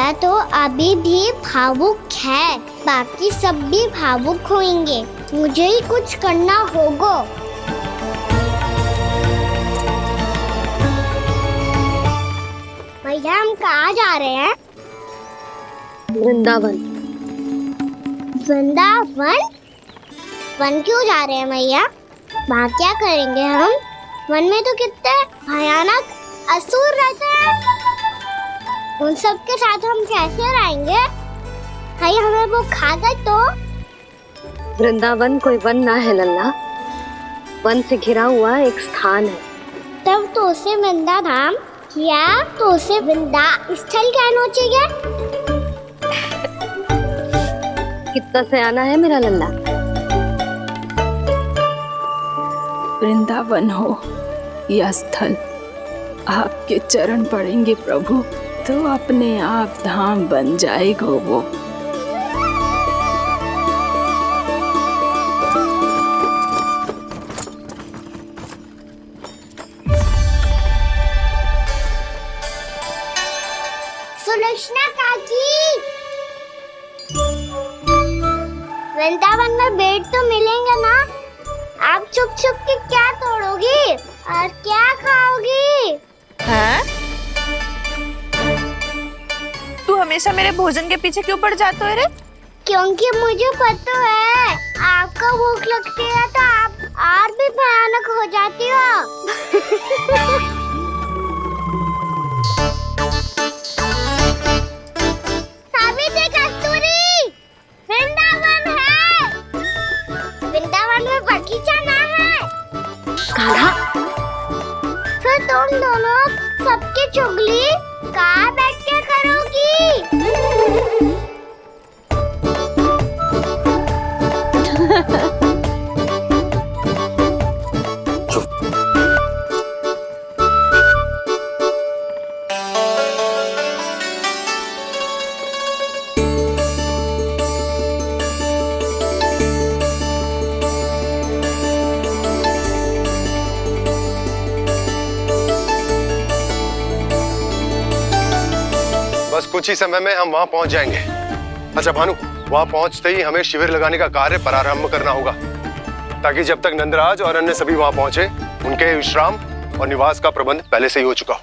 भैया तो अभी भी भावुक है, बाकी सब भी भावुक होंगे। मुझे ही कुछ करना होगा। भैया हम कहाँ जा रहे हैं? वृंदावन। वृंदावन? वन क्यों जा रहे हैं भैया? वहाँ क्या करेंगे हम? वन में तो कितने भयानक असुर रहते हैं। उन सब के साथ हम कैसे रहेंगे? भैया हमें वो खा गए तो? वृंदावन कोई वन ना है लल्ला, वन से घिरा हुआ एक स्थान है। तब तो उसे वृंदा धाम या तो उसे वृंदा स्थल कहना चाहिए। कितना सयाना है मेरा लल्ला। वृंदावन हो या स्थल, आपके चरण पड़ेंगे प्रभु तो अपने आप धाम बन जाएगा वो। सुलक्षणा काकी, वृंदावन में बेट तो मिलेंगे ना? आप छुप छुप के क्या तोड़ोगी और क्या खाओगी? हाँ? तू हमेशा मेरे भोजन के पीछे क्यों पड़ जाते हो रे? क्योंकि मुझे पता है आपको भूख लगती है तो आप और भी भयानक हो जाती हो। सावित्री, कस्तूरी, वृंदावन है। वृंदावन में बगीचा ना है। कान्हा, फिर तुम दोनों सबकी चुगली कहाँ बैठ के करोगी? बस कुछ ही समय में हम वहां पहुंच जाएंगे। अच्छा भानु, वहां पहुंचते ही हमें शिविर लगाने का कार्य प्रारंभ करना होगा, ताकि जब तक नंदराज और अन्य सभी वहां पहुंचे उनके विश्राम और निवास का प्रबंध पहले से ही हो चुका हो।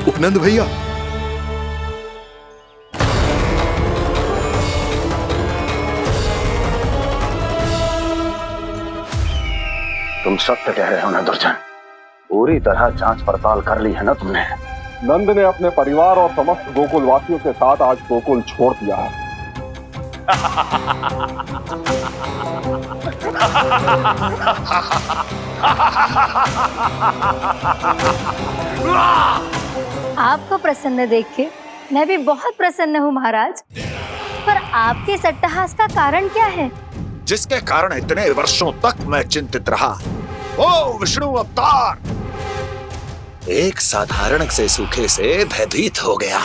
उपनंद भैया, तुम सत्य कह रहे हो ना दुर्जन, पूरी तरह जांच पड़ताल कर ली है ना तुमने? नंद ने अपने परिवार और समस्त गोकुल वासियों के साथ आज गोकुल छोड़ दिया है। आपको प्रसन्न देख के मैं भी बहुत प्रसन्न हूँ महाराज, पर आपके इस अट्टहास का कारण क्या है? जिसके कारण इतने वर्षों तक मैं चिंतित रहा, ओ विष्णु अवतार एक साधारण से सूखे से भयभीत हो गया,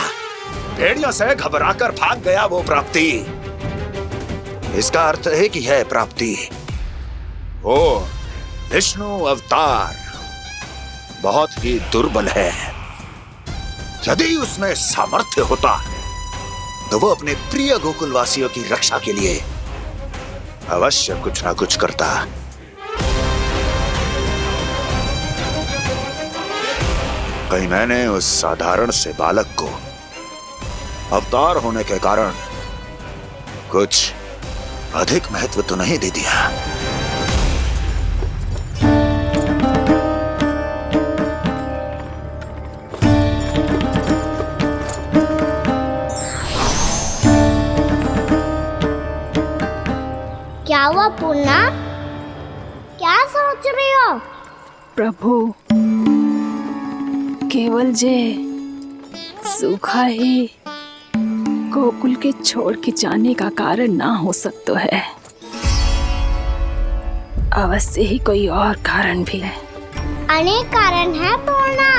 भेड़ियों से घबराकर भाग गया वो प्राप्ति। इसका अर्थ है कि है प्राप्ति वो विष्णु अवतार बहुत ही दुर्बल है। यदि उसमें सामर्थ्य होता तो वो अपने प्रिय गोकुलवासियों की रक्षा के लिए अवश्य कुछ ना कुछ करता। कहीं मैंने उस साधारण से बालक को अवतार होने के कारण कुछ अधिक महत्व तो नहीं दे दिया। क्या हुआ पूर्णा? क्या सोच रही हो? प्रभु, केवल जे सूखा ही गोकुल के छोड़ के जाने का कारण ना हो सकता है, अवश्य ही कोई और कारण भी है। अनेक कारण है पूर्णा,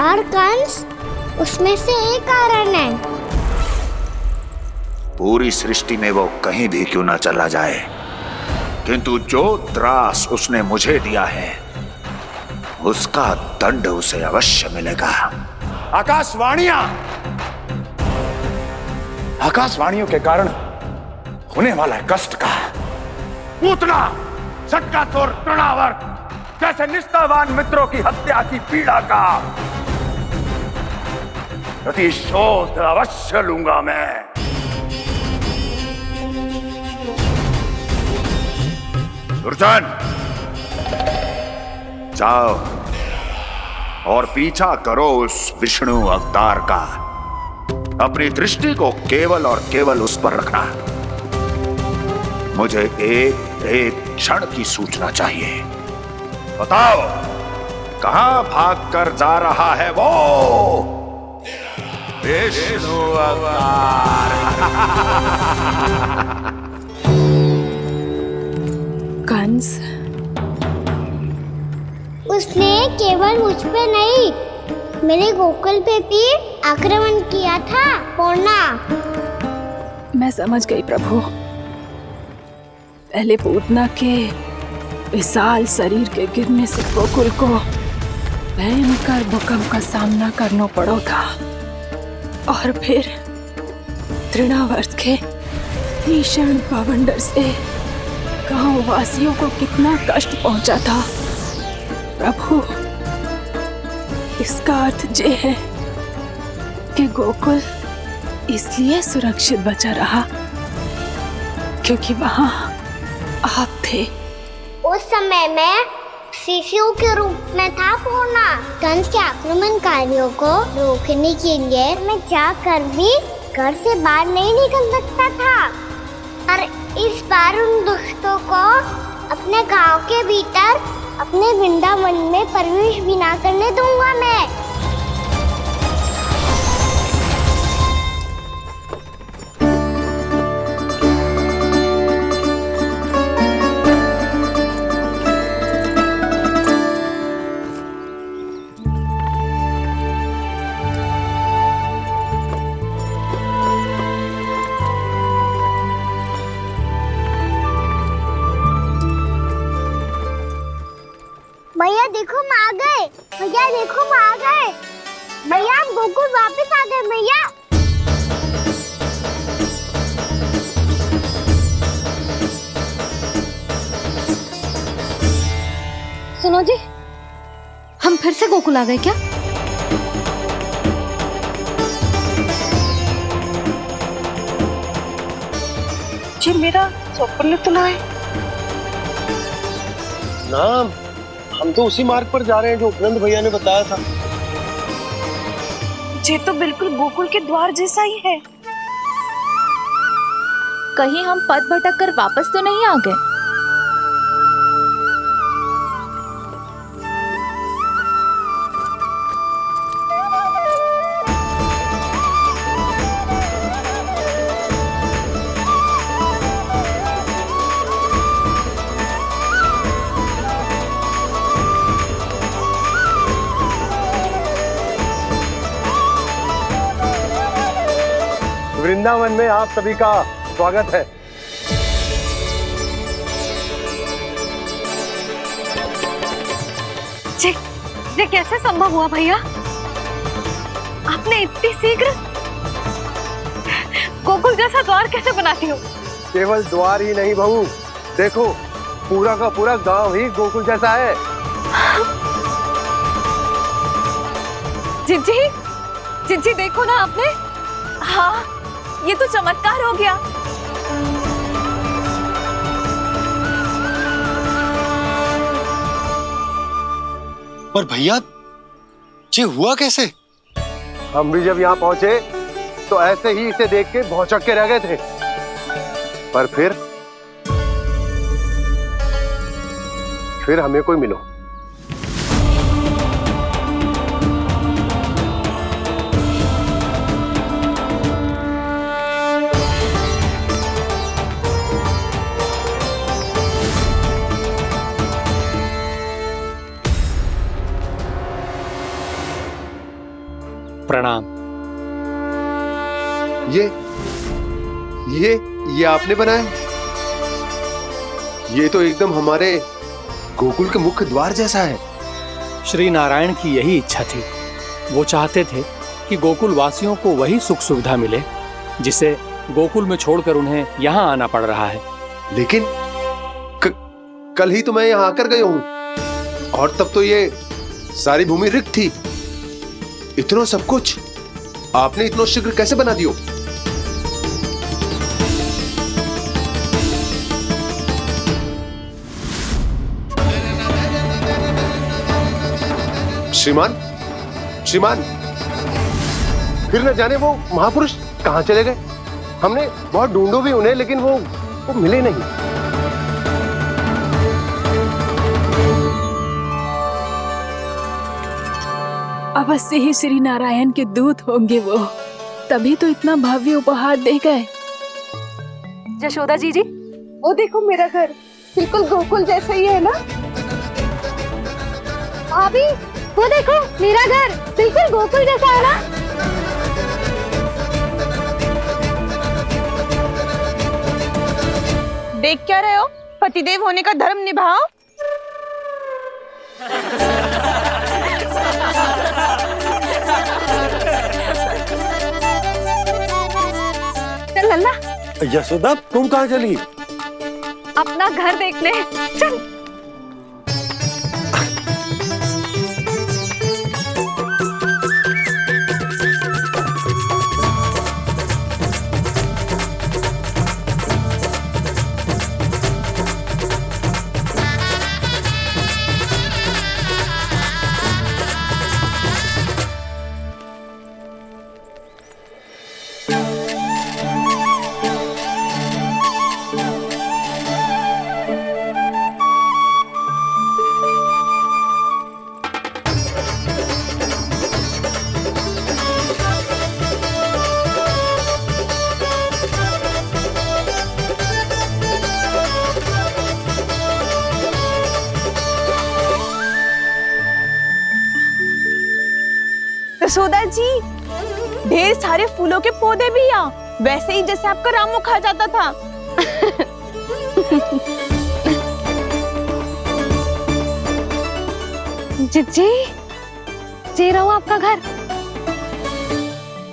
और कंस उसमें से एक कारण है। पूरी सृष्टि में वो कहीं भी क्यों ना चला जाए, किंतु जो त्रास उसने मुझे दिया है उसका दंड उसे अवश्य मिलेगा। आकाशवाणियों के कारण होने वाला कष्ट का पूतना झटका तोड़ तृणावर जैसे निष्ठावान मित्रों की हत्या की पीड़ा का प्रतिशोध अवश्य लूंगा मैं। दुर्जन, जाओ और पीछा करो उस विष्णु अवतार का। अपनी दृष्टि को केवल और केवल उस पर रखना। मुझे एक क्षण की सूचना चाहिए। बताओ, कहां भागकर जा रहा है वो विष्णु अवतार? कंस, उसने केवल मुझ पे नहीं, मेरे गोकुल पे भी आक्रमण किया था पूर्णा। मैं समझ गई प्रभु। पहले पूतना के विशाल शरीर के गिरने से गोकुल को भयंकर भूकंप का सामना करना पड़ा था, और फिर तृणावर्त के भीषण बवंडर से गांव वासियों को कितना कष्ट पहुंचा था। प्रभु, इसका अर्थ ये है कि गोकुल इसलिए सुरक्षित बचा रहा क्योंकि वहां आप थे। उस समय मैं शिशु के रूप में था पूर्णा। कंस के आक्रमणकारियों को रोकने के लिए मैं जाकर भी घर से बाहर नहीं निकल सकता था, और इस बार उन दुष्टों को अपने गांव के भीतर अपने वृंदावन में प्रवेश भी ना करने दूंगा मैं। भैया देखो हम आ गए, भैया देखो हम आ गए, भैया हम गोकुल वापस आ गए भैया। सुनो जी, हम फिर से गोकुल आ गए क्या? जी मेरा स्वप्न तो ना है। ना, हम तो उसी मार्ग पर जा रहे हैं जो उपनंद भैया ने बताया था। ये तो बिल्कुल गोकुल के द्वार जैसा ही है। कहीं हम पथ भटक कर वापस तो नहीं आ गए? वृंदावन में आप सभी का स्वागत है। ये कैसे संभव हुआ भैया? आपने इतनी शीघ्र गोकुल जैसा द्वार कैसे बनाती हो? केवल द्वार ही नहीं बहू, देखो पूरा का पूरा गांव ही गोकुल जैसा है। जिज्जी, जिज्जी देखो ना आपने। हाँ, ये तो चमत्कार हो गया। पर भैया, ये हुआ कैसे? हम भी जब यहाँ पहुंचे तो ऐसे ही इसे देख के भौचक के रह गए थे, पर फिर हमें कोई मिलो। प्रणाम। ये आपने बनाया? ये तो एकदम हमारे गोकुल के मुख्य द्वार जैसा है। श्री नारायण की यही इच्छा थी। वो चाहते थे कि गोकुल वासियों को वही सुख सुविधा मिले जिसे गोकुल में छोड़कर उन्हें यहाँ आना पड़ रहा है। लेकिन कल ही तो मैं यहाँ आकर गया हूँ और तब तो ये सारी भूमि रिक्त थी। इतना सब कुछ आपने इतना शीघ्र कैसे बना दियो? श्रीमान, श्रीमान, फिर न जाने वो महापुरुष कहां चले गए। हमने बहुत ढूंढो भी उन्हें, लेकिन वो मिले नहीं। अवश्य ही श्री नारायण के दूत होंगे वो, तभी तो इतना भव्य उपहार दे गए। यशोदा जी जी, वो देखो मेरा घर बिल्कुल गोकुल जैसा ही है ना। भाभी, वो देखो मेरा घर बिल्कुल गोकुल जैसा है ना। देख क्या रहे हो? पतिदेव होने का धर्म निभाओ। चल लल्ला, यशोदा तुम कहाँ चली? अपना घर देखने चल। यशोदा जी, ढेर सारे फूलों के पौधे भी यहाँ, वैसे ही जैसे आपका रामू खा जाता था। जी जे रहो आपका घर।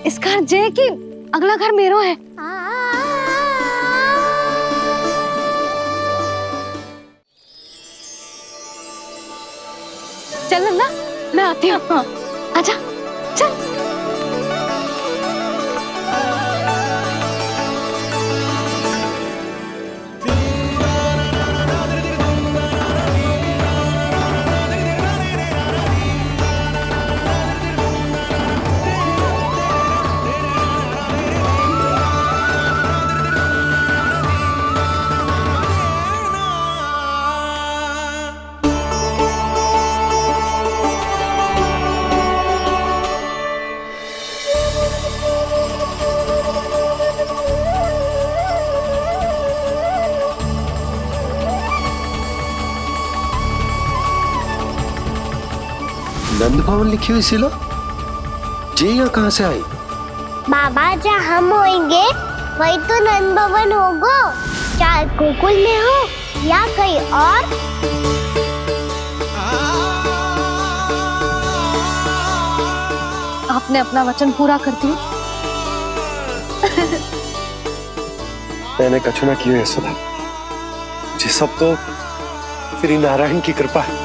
इस घर जे की अगला घर मेरो है। चल ना, मैं आती हूँ। आजा चल। नंद भवन लिखी हुई सिलो जी यहाँ कहाँ से आई? बाबा, जहाँ हम होंगे वही तो नंद भवन होगा, चाहे गोकुल में हो या कहीं और। आपने अपना वचन पूरा कर दिया। मैंने कछु ना किया यशोदा जी, सब तो श्री नारायण की कृपा है।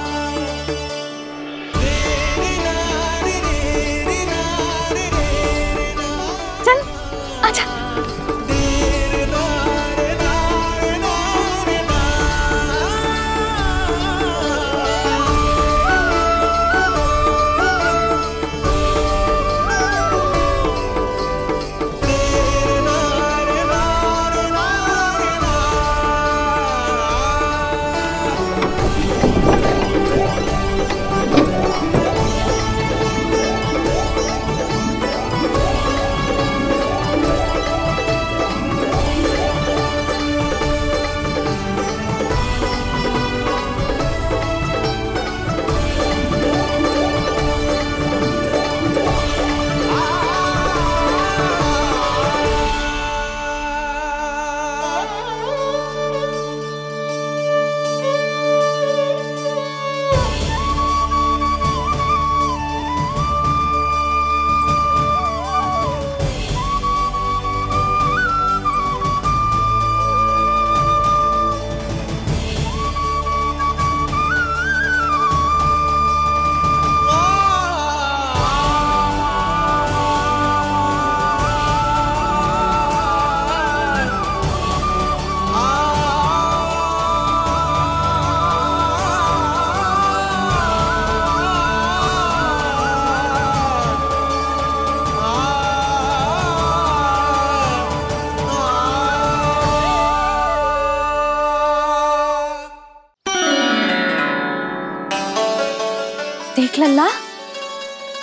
देख लल्ला,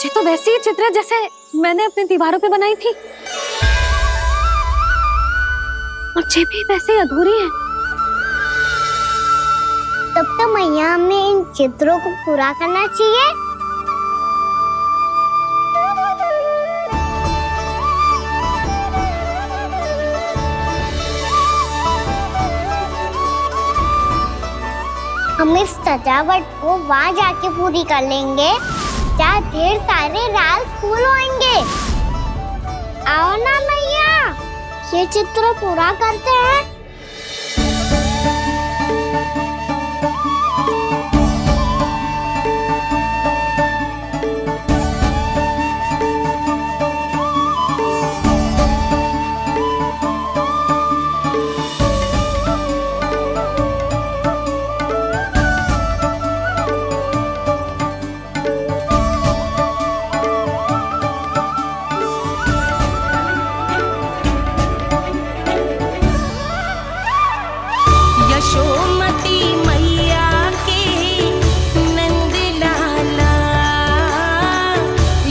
ये तो वैसी ही चित्र जैसे मैंने अपनी दीवारों पे बनाई थी, और ये भी वैसे ही अधूरी है। तब तो मैया हमें इन चित्रों को पूरा करना चाहिए। हम इस सजावट को वहाँ जाके पूरी कर लेंगे जहाँ ढेर सारे लाल फूल होंगे। आओ ना मैया, ये चित्र पूरा करते हैं। यशोमती मैया के नंद लाला,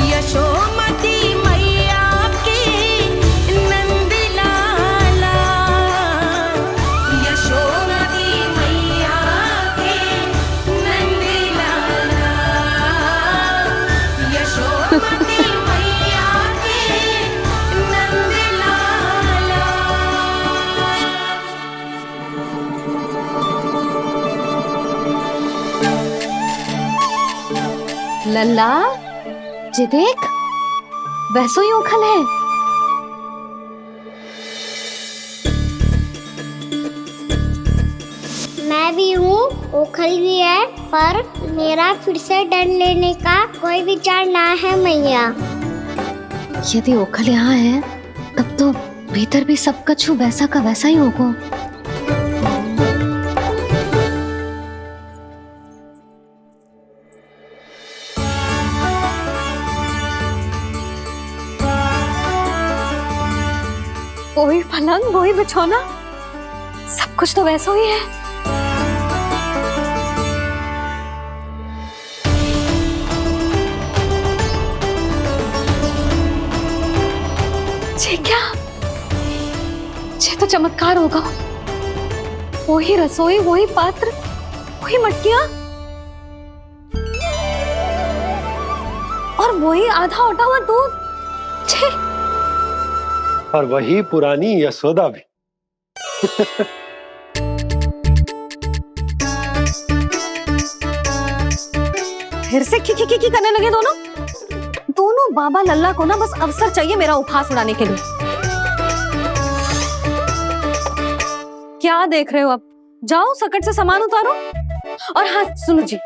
यशोमती मैया के नंद लाला, यशोमती मैया के नंद लाला, यशोमती मैया के नंद लाला। लल्ला, ये देख, वैसो ही उखल है। मैं भी हूँ, ओखल भी है, पर मेरा फिर से डर लेने का कोई विचार ना है मैया। यदि ओखल यहाँ है, तब तो भीतर भी सब कछु वैसा का वैसा ही होगा। वही पलंग, वही बिछौना, सब कुछ तो वैसा ही है। ये क्या? ये तो चमत्कार होगा। वही रसोई, वही पात्र, वही मटकियां, और वही आधा उटा हुआ दूध। छे! और वही पुरानी यशोदा भी। फिर से खी करने लगे दोनों बाबा लल्ला को ना बस अवसर चाहिए मेरा उपहास उड़ाने के लिए। क्या देख रहे हो? अब जाओ, सकट से सामान उतारो। और हाँ सुनो जी,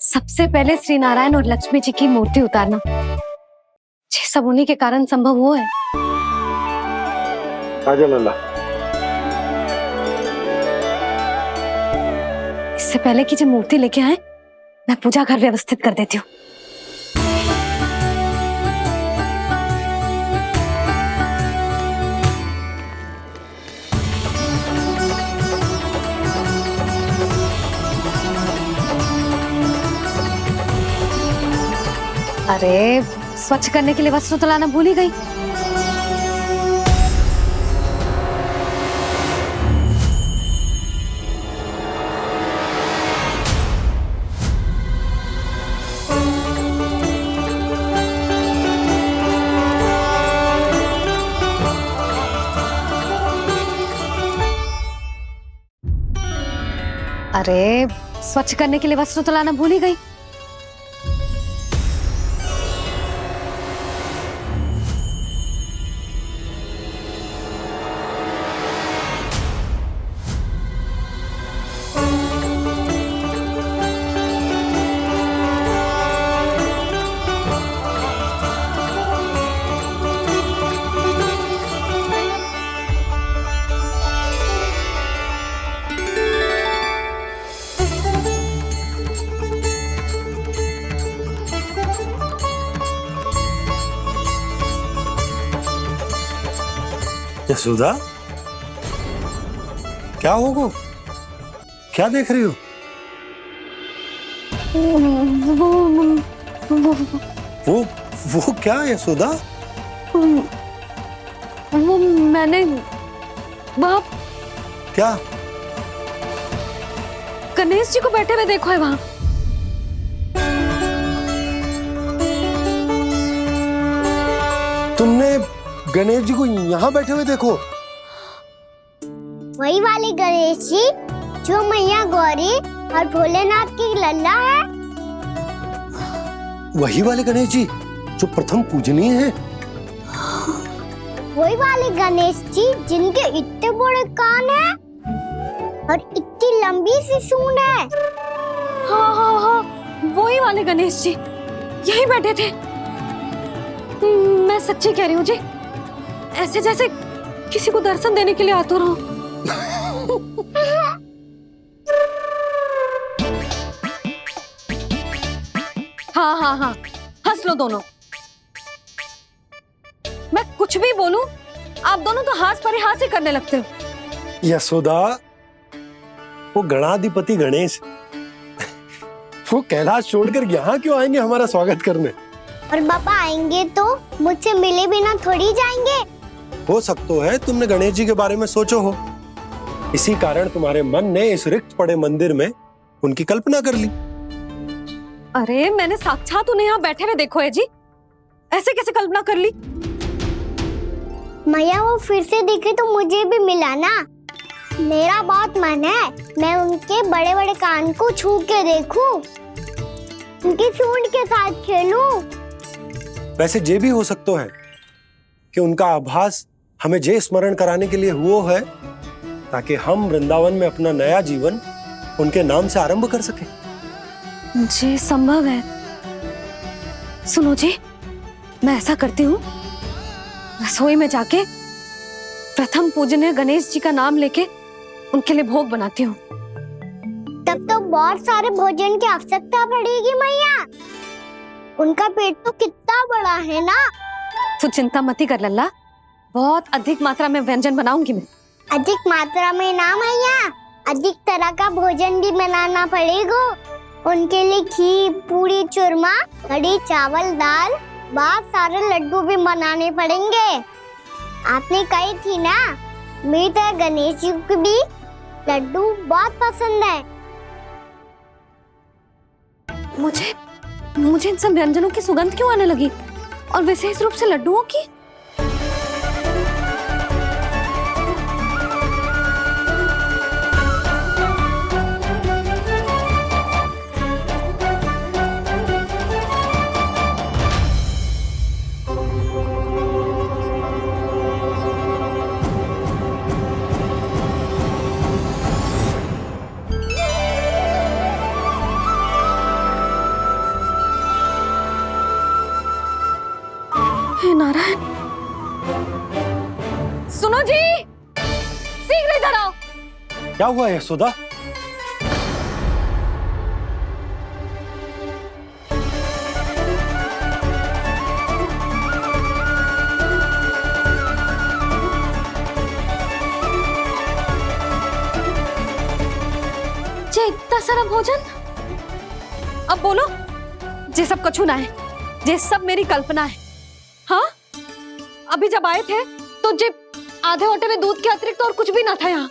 सबसे पहले श्री नारायण और लक्ष्मी जी की मूर्ति उतारना। ये सब उन्हीं के कारण संभव हुआ है। आजा लल्ला। इससे पहले कि जो मूर्ति लेके आए, मैं पूजा घर व्यवस्थित कर देती हूँ। अरे, स्वच्छ करने के लिए वस्त्र तो लाना भूल ही गई। अरे, स्वच्छ करने के लिए वस्त्र तो लाना भूल ही गई। यशोदा, क्या होगा? क्या देख रही हो? वो क्या यशोदा? वो मैंने वहाँ क्या? गणेश जी को बैठे हुए देखो है वहाँ। तुमने गणेश जी को यहाँ बैठे हुए देखो? वही वाले गणेश जी जो मैया गौरी और भोलेनाथ की लल्ला है। वही वाले गणेश जी जो प्रथम पूजनीय हैं? वही वाले गणेश जी जिनके इतने बड़े कान हैं और इतनी लंबी सी सूंड है। हाँ हाँ हाँ, वही वाले गणेश जी यही बैठे थे। मैं सच्ची कह रही हूँ जी, ऐसे जैसे किसी को दर्शन देने के लिए आतुर हो। हाँ हाँ हाँ, हंस लो दोनों। मैं कुछ भी बोलूं, आप दोनों तो हाथ परिहास ही करने लगते हो। यशोदा, वो गणाधिपति गणेश वो कैलाश छोड़कर यहाँ क्यों आएंगे हमारा स्वागत करने? और पापा आएंगे तो मुझसे मिले बिना थोड़ी जाएंगे। हो सकता है तुमने गणेश जी के बारे में सोचो हो, इसी कारण तुम्हारे मन ने इस रिक्त पड़े मंदिर में उनकी कल्पना कर ली। अरे मैंने साक्षात उन्हें यहाँ बैठे हुए देखो है जी, ऐसे कैसे कल्पना कर ली? मैया वो फिर से दिखे तो मुझे भी मिला ना। मेरा बहुत मन है मैं उनके बड़े बड़े कान को छू के देखूं, उनकी सूंड के साथ खेलूं। वैसे ये भी हो सकता है कि उनका आभास हमें जे स्मरण कराने के लिए हुआ है ताकि हम वृंदावन में अपना नया जीवन उनके नाम से आरंभ कर सके। जी संभव है। सुनो जी, मैं ऐसा करती हूँ, रसोई में जाके प्रथम पूजनीय गणेश जी का नाम लेके उनके लिए भोग बनाती हूँ। तब तो बहुत सारे भोजन की आवश्यकता पड़ेगी मैया। उनका पेट तो कितना बड़ा है ना। तू चिंता मत ही कर लल्ला, बहुत अधिक मात्रा में व्यंजन बनाऊंगी मैं। अधिक मात्रा में ना मैया, अधिक तरह का भोजन भी बनाना पड़ेगा। उनके लिए खीर, पूरी, चूरमा, कढ़ी, चावल, दाल, बहुत सारे लड्डू भी बनाने पड़ेंगे। आपने कही थी ना, मेरी तरह गणेश जी को भी लड्डू बहुत पसंद है। मुझे इन सब व्यंजनों की सुगंध क्यों आने लगी, और विशेष रूप से लड्डुओं की? हे नारायण, सुनो जी, शीघ्र इधर आओ। क्या हुआ यशोदा? जे इतना सारा भोजन, अब बोलो, जे सब कछु ना है, जे सब मेरी कल्पना है। हाँ, अभी जब आए थे तो जे आधे ओटे में दूध के अतिरिक्त और कुछ भी ना था यहाँ,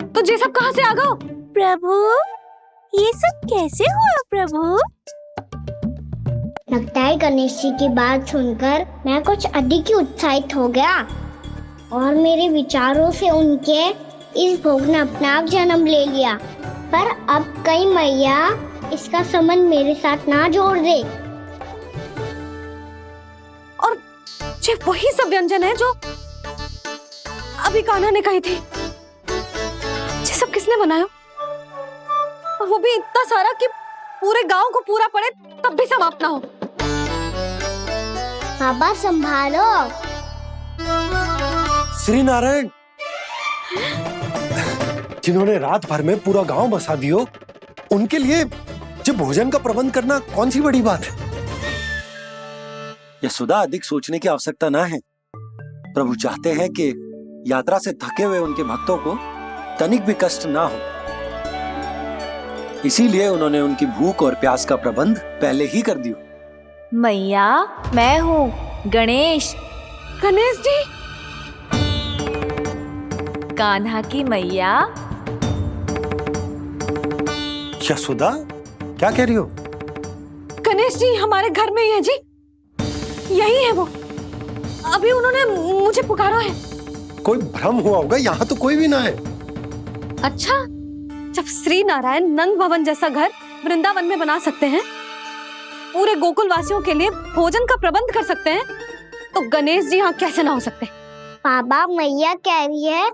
तो जे सब कहाँ से आ गए? प्रभु, ये सब कैसे हुआ प्रभु? लगता है गणेश जी की बात सुनकर मैं कुछ अधिक ही उत्साहित हो गया और मेरे विचारों से उनके इस भोग ने अपना आप जन्म ले लिया। पर अब कई मैया इसका संबंध मेरे साथ ना जोड़ दे। और ये वही सब व्यंजन है जो अभी कान्हा ने कही थी। ये सब किसने बनाया? और वो भी इतना सारा कि पूरे गांव को पूरा पड़े तब भी समाप्त ना हो। बाबा संभालो। श्री नारायण, जिन्होंने रात भर में पूरा गांव बसा दियो, उनके लिए जो भोजन का प्रबंध करना कौन सी बड़ी बात है? यशोदा, अधिक सोचने की आवश्यकता ना है। प्रभु चाहते हैं कि यात्रा से थके हुए उनके भक्तों को तनिक भी कष्ट ना हो। इसीलिए उन्होंने उनकी भूख और प्यास का प्रबंध पहले ही कर दिया। मैया, मैं हूँ गणेश। गणेश जी, कान्हा की मैया। यशोदा, क्या कह रही हो? गणेश जी हमारे घर में ही है जी, यही है वो। अभी उन्होंने मुझे पुकारा है। कोई भ्रम हुआ होगा, यहाँ तो कोई भी ना है। अच्छा, जब श्री नारायण नंद भवन जैसा घर वृंदावन में बना सकते हैं, पूरे गोकुल वासियों के लिए भोजन का प्रबंध कर सकते हैं, तो गणेश जी यहाँ कैसे ना हो सकते? बाबा, मैया कह रही है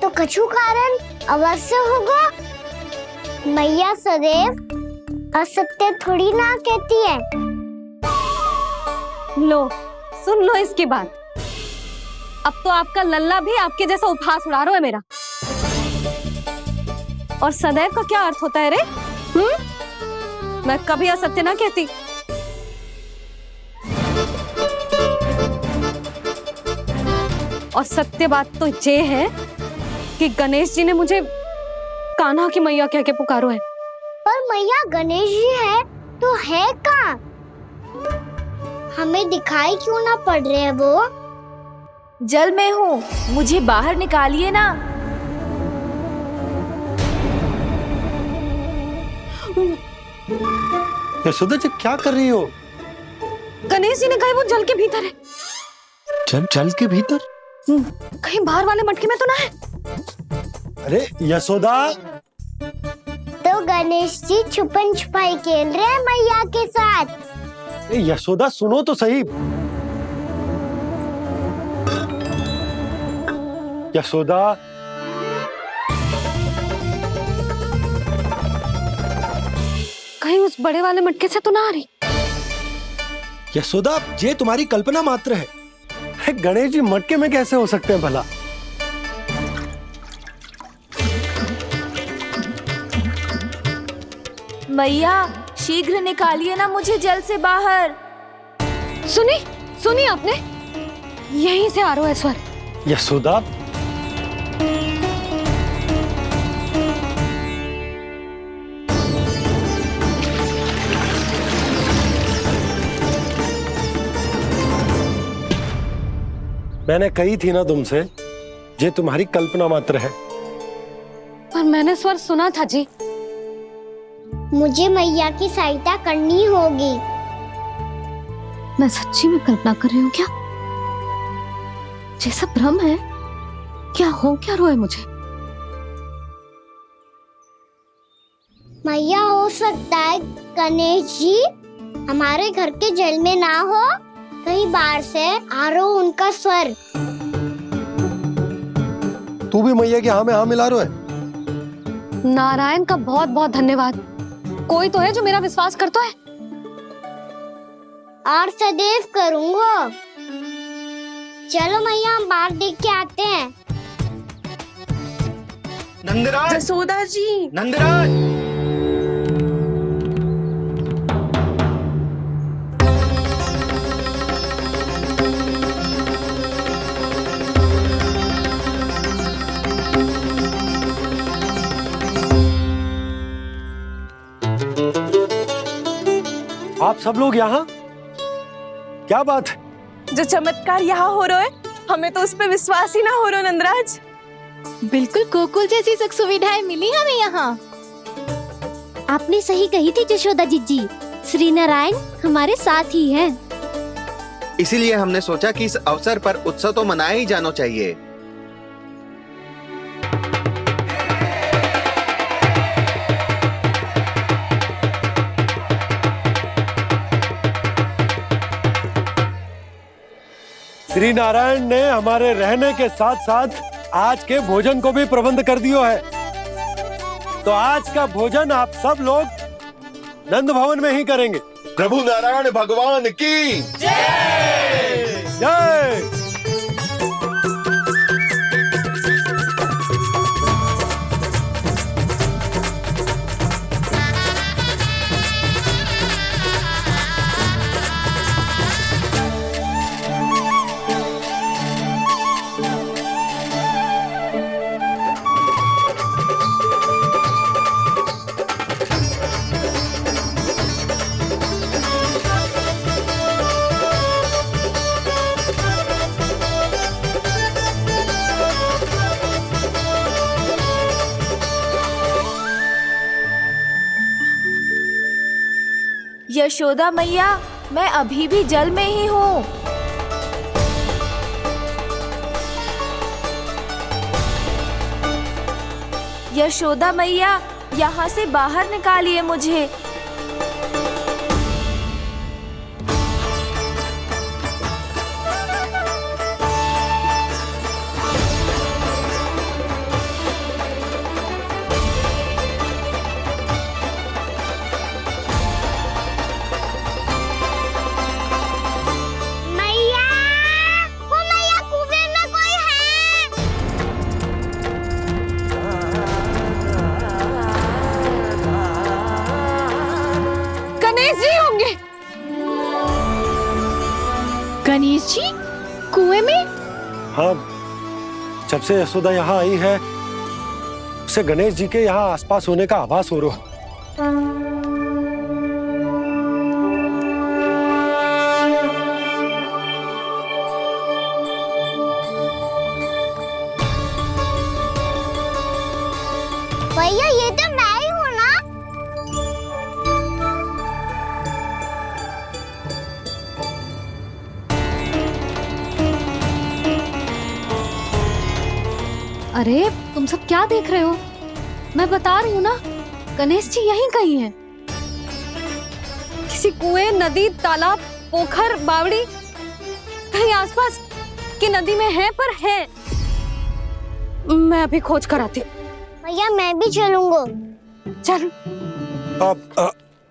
तो कछु कारण अवश्य होगा। मैया सदैव असत्य थोड़ी ना कहती है। लो, सुन लो इसकी बात। अब तो आपका लल्ला भी आपके जैसा उपहास उड़ा रहा है मेरा। और सदैव का क्या अर्थ होता है रे? मैं कभी असत्य ना कहती। और सत्य बात तो ये है कि गणेश जी ने मुझे कान्हा की मैया कह के पुकारो है। पर मैया गणेश जी है तो है कहाँ? हमें दिखाई क्यों ना पड़ रहे हैं वो? जल में हूँ, मुझे बाहर निकालिए ना। यशोदा जी, क्या कर रही हो? गणेश जी ने कहा वो जल के भीतर है। जल के भीतर? कहीं बाहर वाले मटके में तो ना है? अरे यशोदा! तो गणेश जी छुपन छुपाई खेल रहे हैं मैया के साथ। यशोदा, सुनो तो सही। यशोदा, कहीं उस बड़े वाले मटके से तो ना आ रही? यशोदा, ये तुम्हारी कल्पना मात्र है। गणेश जी मटके में कैसे हो सकते हैं भला? मैया, शीघ्र निकालिए ना मुझे जल से बाहर। सुनी आपने? यहीं से आ रहा है स्वर। यशोदा, मैंने कही थी ना तुमसे, ये तुम्हारी कल्पना मात्र है। पर मैंने स्वर सुना था जी। मुझे मैया की सहायता करनी होगी। मैं सच्ची में कल्पना कर रही हूँ क्या? जैसा भ्रम है क्या? हो क्या रहा है मुझे? मैया, हो सकता है गणेश जी हमारे घर के जल में ना हो, कहीं बाहर से आ रहा हो उनका स्वर। तू भी मैया के हाँ में हाँ मिला रहा है। नारायण का बहुत बहुत धन्यवाद। कोई तो है जो मेरा विश्वास करता है। और सदैव करूंगा। चलो मैया, हम बाहर देख के आते हैं। नंदराज! जसोदा जी! नंदराज! आप सब लोग यहाँ? क्या बात है? जो चमत्कार यहाँ हो रहा है, हमें तो उस पे विश्वास ही ना हो रहा नंदराज। बिल्कुल गोकुल जैसी सुख सुविधाएं मिली हमें यहाँ। आपने सही कही थी जशोदा जीजी, श्री नारायण हमारे साथ ही हैं। इसीलिए हमने सोचा कि इस अवसर पर उत्सव तो मनाया ही जाना चाहिए। श्री नारायण ने हमारे रहने के साथ साथ आज के भोजन को भी प्रबंध कर दियो है। तो आज का भोजन आप सब लोग नंद भवन में ही करेंगे। प्रभु नारायण भगवान की जय जय। यशोदा मैया, मैं अभी भी जल में ही हूँ। यशोदा मैया, यहाँ से बाहर निकालिए मुझे। मैया, वो मैया कुएं में कोई है। गणेश जी होंगे। गणेश जी कुएं में? हाँ, जब से यशोदा यहाँ आई है उसे गणेश जी के यहाँ आसपास होने का आभास हो रहा है। भैया ये तो मैं ही हूँ ना। अरे तुम सब क्या देख रहे हो? मैं बता रही हूँ ना, गणेश जी यहीं कहीं हैं। किसी कुएं, नदी, तालाब, पोखर, बावड़ी, कहीं आसपास की नदी में है, पर है। मैं अभी खोज कर आती हूँ। भैया मैं भी चलूंगा। चल। अब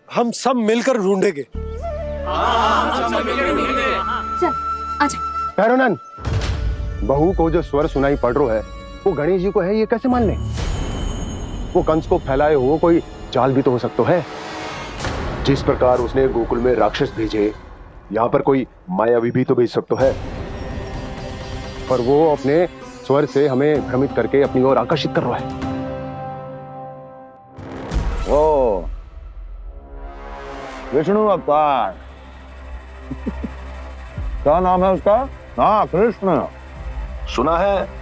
हम सब मिलकर ढूंढेंगे। चल आजा। भैरवनंद, बहू को जो स्वर सुनाई पड़ रहा है वो गणेश जी को है, ये कैसे मान ले? वो कंस को फैलाए हुए कोई चाल भी तो हो सकता है। जिस प्रकार उसने गोकुल में राक्षस भेजे, यहाँ पर कोई मायावी भी तो भेज सकता है। पर वो अपने स्वर से हमें भ्रमित करके अपनी ओर आकर्षित कर रहा है। ओ विष्णु अवतार। क्या नाम है उसका? हाँ, कृष्ण। सुना है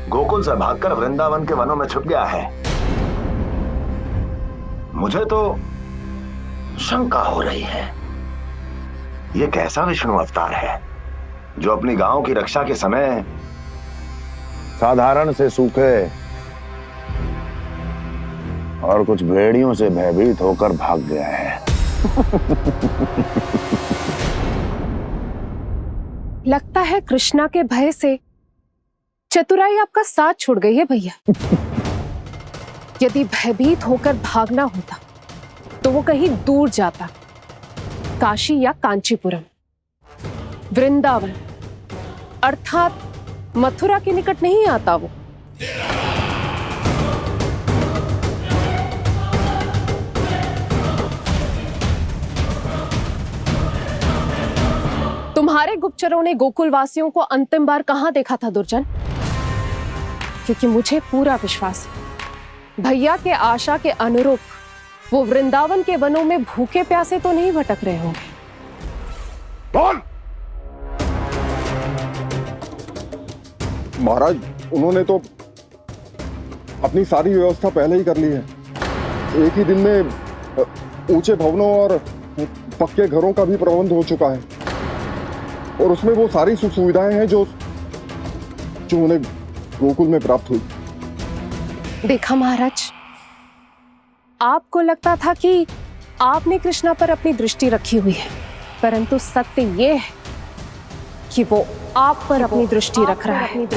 गोकुल से भागकर वृंदावन के वनों में छुप गया है। मुझे तो शंका हो रही है, ये कैसा विष्णु अवतार है जो अपनी गांव की रक्षा के समय साधारण से सूखे और कुछ भेड़ियों से भयभीत होकर भाग गया है। लगता है कृष्णा के भय से चतुराई आपका साथ छोड़ गई है भैया। यदि भयभीत होकर भागना होता तो वो कहीं दूर जाता, काशी या कांचीपुरम, वृंदावन अर्थात मथुरा के निकट नहीं आता वो। तुम्हारे गुप्तचरों ने गोकुल वासियों को अंतिम बार कहां देखा था दुर्जन? क्योंकि मुझे पूरा विश्वास है भैया के आशा के अनुरूप वो वृंदावन के वनों में भूखे प्यासे तो नहीं भटक रहे होंगे। बोल। महाराज, उन्होंने तो अपनी सारी व्यवस्था पहले ही कर ली है। एक ही दिन में ऊंचे भवनों और पक्के घरों का भी प्रबंध हो चुका है और उसमें वो सारी सुख सुविधाएं हैं जो उन्हें गोकुल में प्राप्त हुई। देखा महाराज, आपको लगता था कि आपने कृष्णा पर अपनी दृष्टि रखी हुई है, परंतु सत्य ये है कि वो आप पर अपनी दृष्टि रख रहा है।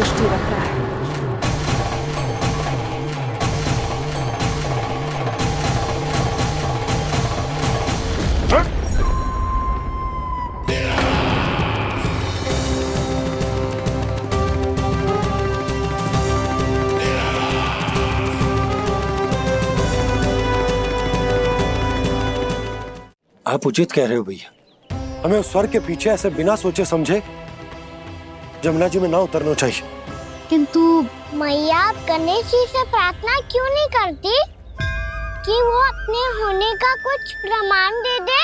आप उचित कह रहे हो भैया, हमें उस स्वर के पीछे ऐसे बिना सोचे समझे जमुना जी में ना उतरना चाहिए। किंतु मैया, आप गणेश जी से प्रार्थना क्यों नहीं करती कि वो अपने होने का कुछ प्रमाण दे दे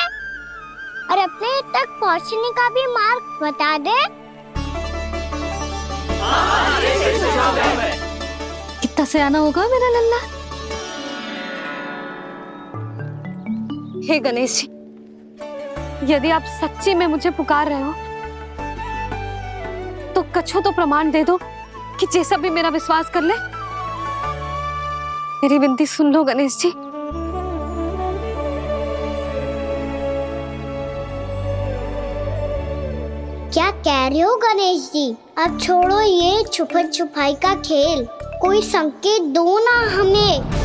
और अपने तक पहुंचने का भी मार्ग बता दे? कितना सयाना होगा मेरा लल्ला। हे गणेश जी, यदि आप सच्ची में मुझे पुकार रहे हो तो कछु तो प्रमाण दे दो कि जैसा भी मेरा विश्वास कर ले। मेरी विनती सुन लो गणेश जी। क्या कह रहे हो गणेश जी? अब छोड़ो ये छुपन छुपाई का खेल, कोई संकेत दो ना हमें।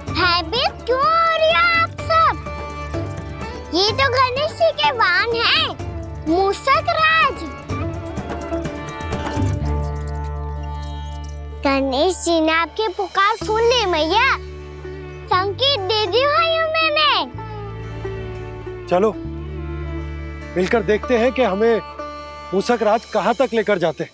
भयभीत क्यों हो रही हो आप सब? ये तो गणेश जी के वाहन हैं, मूषक राज। गणेश जी ने आपकी पुकार सुन ली मैया, संकेत दे दी भाइयों मैंने। चलो मिलकर देखते हैं कि हमें मूषक राज कहाँ तक लेकर जाते हैं।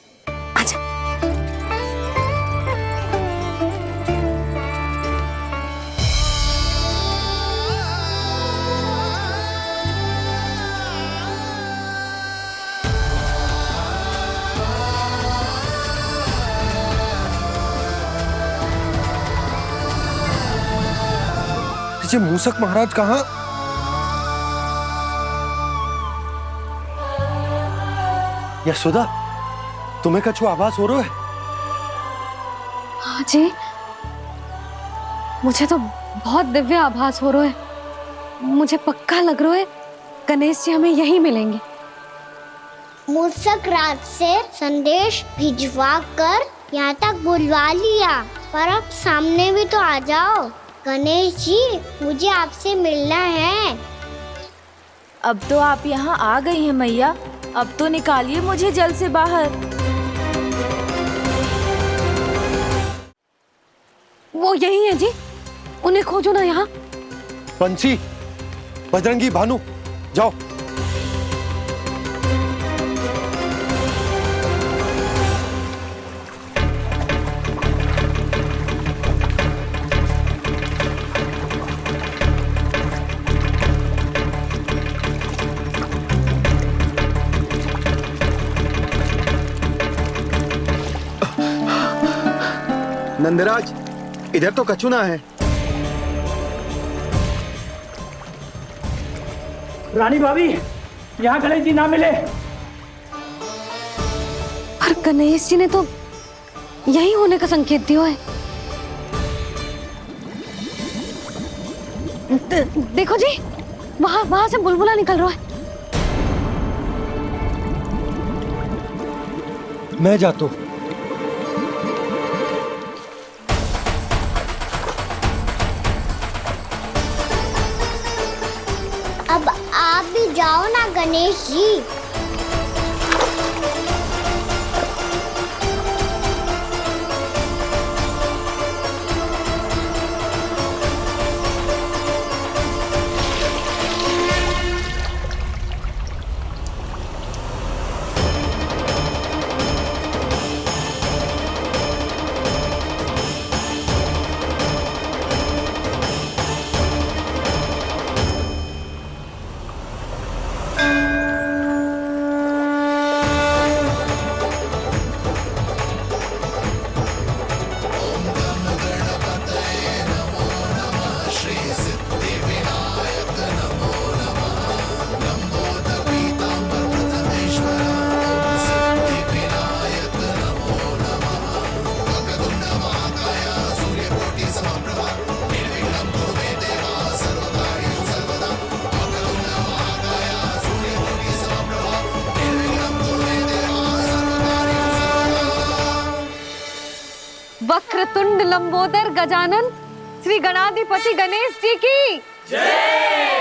ये मूषक महाराज कहाँ? यशोदा, तुम्हें कछु आभास हो रहा है? हाँ जी, मुझे तो बहुत दिव्य आभास हो रहा है। मुझे पक्का लग रहा है गणेश जी हमें यहीं मिलेंगे। मूषक राज से संदेश भिजवा कर यहाँ तक बुलवा लिया, पर अब सामने भी तो आ जाओ। गणेश जी, मुझे आपसे मिलना है। अब तो आप यहाँ आ गई हैं मैया, अब तो निकालिए मुझे जल से बाहर। वो यही है जी, उन्हें खोजो ना यहाँ। पंछी, बजरंगी, भानु, जाओ। नंदराज, इधर तो कछु ना है। रानी भाभी, यहाँ गणेश जी ना मिले। पर गणेश जी ने तो यही होने का संकेत दिया है। देखो जी, वहां से बुलबुला निकल रहा है। मैं जाता हूँ। अब आप भी जाओ ना गणेश जी। वक्रतुंड लंबोदर गजानन श्री गणाधिपति गणेश जी की जय।